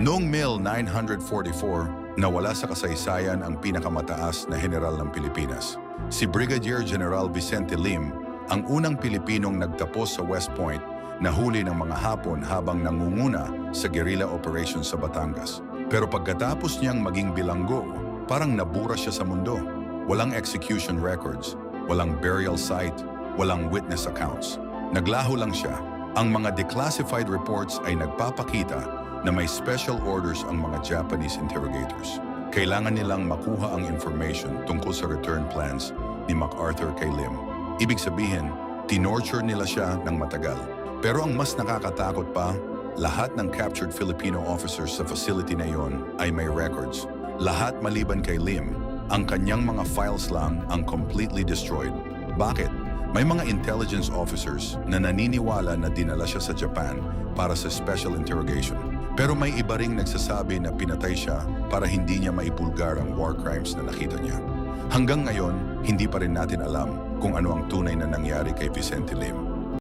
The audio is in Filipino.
Noong 1944, nawala sa kasaysayan ang pinakamataas na general ng Pilipinas. Si Brigadier General Vicente Lim, ang unang Pilipinong nagtapos sa West Point, nahuli ng mga Hapon habang nangunguna sa guerrilla operations sa Batangas. Pero pagkatapos niyang maging bilanggo, parang nabura siya sa mundo. Walang execution records, walang burial site, walang witness accounts. Naglaho lang siya. Ang mga declassified reports ay nagpapakita na may special orders ang mga Japanese interrogators. Kailangan nilang makuha ang information tungkol sa return plans ni MacArthur kay Lim. Ibig sabihin, tinorture nila siya ng matagal. Pero ang mas nakakatakot pa, lahat ng captured Filipino officers sa facility na iyon ay may records. Lahat maliban kay Lim, ang kanyang mga files lang ang completely destroyed. Bakit? May mga intelligence officers na naniniwala na dinala siya sa Japan para sa special interrogation. Pero may iba ring nagsasabi na pinatay siya para hindi niya maipulgar ang war crimes na nakita niya. Hanggang ngayon, hindi pa rin natin alam kung ano ang tunay na nangyari kay Vicente Lim.